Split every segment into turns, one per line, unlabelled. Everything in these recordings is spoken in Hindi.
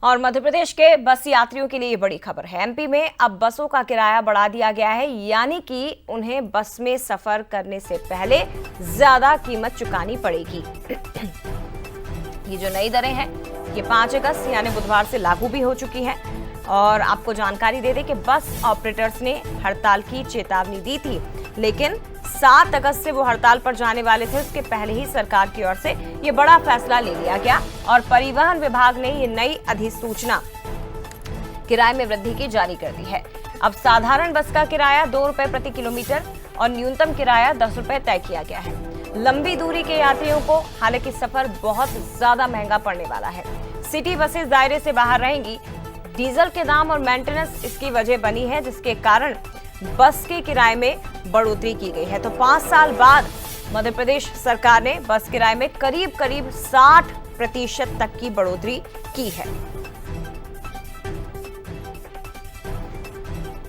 और मध्य प्रदेश के बस यात्रियों के लिए ये बड़ी खबर है। एमपी में अब बसों का किराया बढ़ा दिया गया है, यानी कि उन्हें बस में सफर करने से पहले ज्यादा कीमत चुकानी पड़ेगी। ये जो नई दरें हैं ये 5 अगस्त यानी बुधवार से लागू भी हो चुकी हैं। और आपको जानकारी दे दें कि बस ऑपरेटर्स ने हड़ताल की चेतावनी दी थी, लेकिन 7 अगस्त से वो हड़ताल पर जाने वाले थे। उसके पहले ही सरकार की ओर से ये बड़ा फैसला ले लिया गया और परिवहन विभाग ने ये नई अधिसूचना किराए में वृद्धि की जारी कर दी है। अब साधारण बस का किराया 2 रुपए प्रति किलोमीटर और न्यूनतम किराया 10 रुपए तय किया गया है। लंबी दूरी के यात्रियों को हालांकि सफर बहुत ज्यादा महंगा पड़ने वाला है। सिटी बसेस दायरे से बाहर रहेंगी। डीजल के दाम और मेंटेनेंस इसकी वजह बनी है, जिसके कारण बस के किराए में बढ़ोतरी की गई है। तो 5 साल बाद मध्य प्रदेश सरकार ने बस किराए में करीब 60% तक की बढ़ोतरी की है।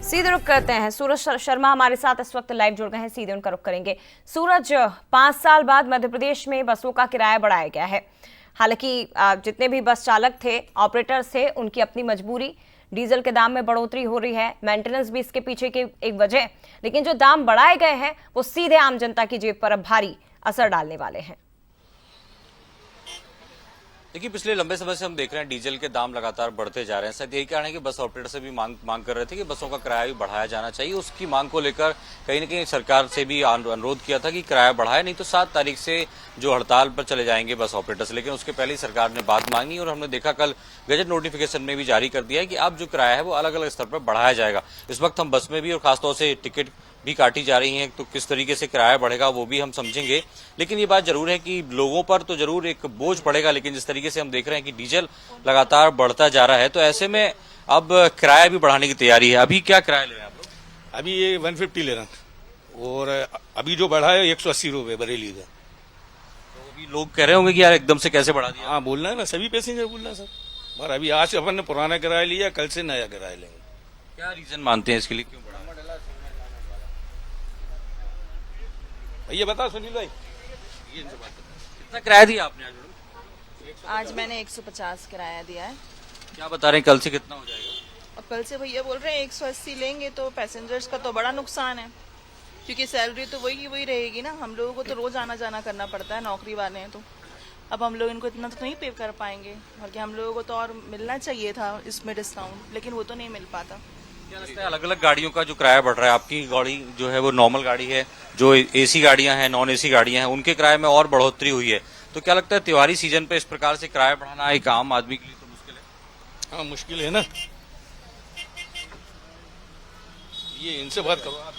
सीधे रुख करते हैं, सूरज शर्मा हमारे साथ इस वक्त लाइव जुड़ गए हैं, सीधे उनका रुख करेंगे। सूरज, 5 साल बाद मध्य प्रदेश में बसों का किराया बढ़ाया गया है। हालांकि जितने भी बस चालक थे, ऑपरेटर्स थे, उनकी अपनी मजबूरी, डीजल के दाम में बढ़ोतरी हो रही है, मेंटेनेंस भी इसके पीछे की एक वजह, लेकिन जो दाम बढ़ाए गए हैं वो सीधे आम जनता की जेब पर अब भारी असर डालने वाले हैं।
देखिए, पिछले लंबे समय से हम देख रहे हैं डीजल के दाम लगातार बढ़ते जा रहे हैं। शायद यही कारण है कि बस ऑपरेटर से भी मांग कर रहे थे कि बसों का किराया भी बढ़ाया जाना चाहिए। उसकी मांग को लेकर कहीं न कहीं सरकार से भी अनुरोध किया था कि किराया बढ़ाए, नहीं तो 7 तारीख से जो हड़ताल पर चले जाएंगे बस ऑपरेटर्स। लेकिन उसके पहले ही सरकार ने बात मांगी और हमने देखा कल गजट नोटिफिकेशन में भी जारी कर दिया है कि अब जो किराया है वो अलग अलग स्तर पर बढ़ाया जाएगा। इस वक्त हम बस में भी और खासतौर से टिकट भी काटी जा रही हैं, तो किस तरीके से किराया बढ़ेगा वो भी हम समझेंगे। लेकिन ये बात जरूर है कि लोगों पर तो जरूर एक बोझ पड़ेगा, लेकिन जिस तरीके से हम देख रहे हैं कि डीजल लगातार बढ़ता जा रहा है, तो ऐसे में अब किराया भी बढ़ाने की तैयारी है। अभी क्या किराया ले रहे हैं आप लोग?
अभी ये 150 ले रहे हैं और अभी जो बढ़ा है 180 रुपये बरेली का।
तो अभी लोग कह रहे होंगे कि यार एकदम से कैसे बढ़ा दिया।
हाँ, बोलना है ना, सभी पैसेंजर बोलना है सर। पर अभी आज अपन ने पुराना किराया लिया, कल से नया किराया लेंगे।
क्या रीजन मानते हैं इसके लिए, क्यों बढ़ा?
ये बता सुनील भाई,
कितना किराया दिया आपने आज?
आज मैंने 150 किराया दिया है।
क्या बता रहे हैं, कल से कितना हो जाएगा?
और कल से भैया बोल रहे हैं 180 लेंगे, तो पैसेंजर्स का तो बड़ा नुकसान है, क्योंकि सैलरी तो वही रहेगी ना। हम लोगों को तो रोज आना जाना करना पड़ता है, नौकरी वाले हैं, तो अब हम लोग इनको इतना तो नहीं पे कर पाएंगे। बल्कि हम लोगों को तो और मिलना चाहिए था इसमें डिस्काउंट, लेकिन वो तो नहीं मिल पाता।
क्या लगता है अलग अलग गाड़ियों का जो किराया बढ़ रहा है? आपकी गाड़ी जो है वो नॉर्मल गाड़ी है, जो एसी गाड़ियां हैं, नॉन एसी गाड़ियां हैं, उनके किराए में और बढ़ोतरी हुई है। तो क्या लगता है त्योहारी सीजन पे इस प्रकार से किराया बढ़ाना एक आम आदमी के लिए तो मुश्किल है?
हाँ मुश्किल है ना। ये इनसे बात करो आप।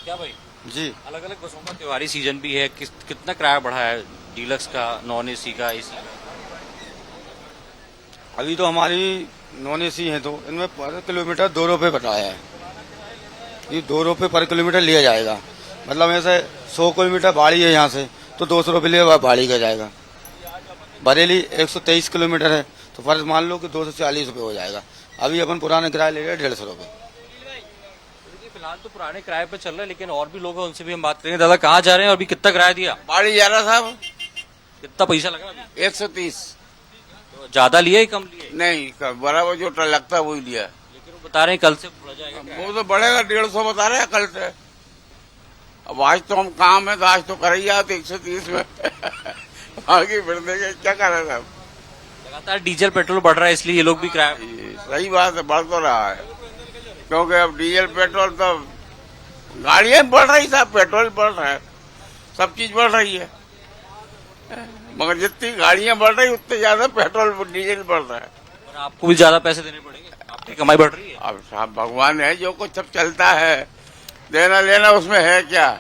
क्या भाई
जी,
अलग अलग बसों का त्योहारी सीजन भी है, कितना किराया बढ़ा है? डीलक्स का, नॉन एसी का, एसी का?
अभी तो हमारी नॉन एसी है, तो इनमें पर किलोमीटर 2 रुपये बताया है। ये 2 रुपये पर किलोमीटर लिया जाएगा। मतलब ऐसे 100 किलोमीटर बाड़ी है यहाँ से, तो 200 रुपये लिया बाड़ी का जाएगा। बरेली 123 किलोमीटर है, तो फर्ज मान लो कि 240 रुपये हो जाएगा। अभी अपन पुराना किराया ले रहे हैं 150 रुपये।
फिलहाल तो पुराने किराए पे चल रहे हैं, लेकिन और भी लोग हैं, उनसे भी हम बात करेंगे। दादा कहाँ जा रहे हैं और अभी कितना किराया दिया?
बाड़ी जा रहा साहब,
कितना पैसा लगा अभी?
130।
तो ज्यादा लिया ही कम लिया?
नहीं, बराबर जो लगता है वही लिया।
लेकिन वो बता रहे हैं कल से बढ़ जाएगा।
वो तो बढ़ेगा, 150 बता रहे हैं कल से। अब आज तो हम काम है, तो आज तो कर ही आते 130 में। आगे बढ़ देंगे, क्या कर रहे साहब?
लगातार डीजल पेट्रोल बढ़ रहा है, इसलिए ये लोग भी किराया।
सही बात है, बढ़ तो रहा है, क्योंकि अब डीजल पेट्रोल तो गाड़ियां बढ़ रही साहब, पेट्रोल बढ़ रहा है, सब चीज बढ़ रही है। मगर जितनी गाड़ियां बढ़ रही उतने ज्यादा पेट्रोल डीजल बढ़ रहा है।
और आपको भी ज्यादा पैसे देने पड़ेंगे, आपकी कमाई बढ़ रही है।
अब साहब भगवान है, जो कुछ सब चलता है, देना लेना उसमें है क्या।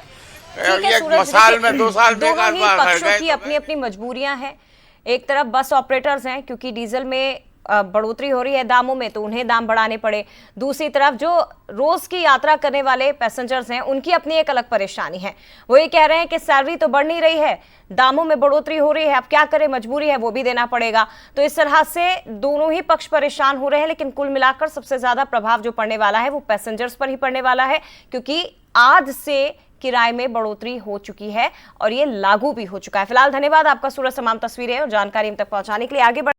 एक साल में 2 साल में
दोनों ही पक्षों की अपनी अपनी मजबूरियां हैं। एक तरफ बस ऑपरेटर्स हैं, क्योंकि डीजल में बढ़ोतरी हो रही है दामों में, तो उन्हें दाम बढ़ाने पड़े। दूसरी तरफ जो रोज की यात्रा करने वाले पैसेंजर्स हैं, उनकी अपनी एक अलग परेशानी है। वो ये कह रहे हैं कि सैलरी तो बढ़ नहीं रही है, दामों में बढ़ोतरी हो रही है, अब क्या करें, मजबूरी है, वो भी देना पड़ेगा। तो इस तरह से दोनों ही पक्ष परेशान हो रहे हैं, लेकिन कुल मिलाकर सबसे ज्यादा प्रभाव जो पड़ने वाला है वो पैसेंजर्स पर ही पड़ने वाला है, क्योंकि आज से किराए में बढ़ोतरी हो चुकी है और ये लागू भी हो चुका है। फिलहाल धन्यवाद आपका सूरज, तमाम तस्वीरें और जानकारी हम तक पहुंचाने के लिए। आगे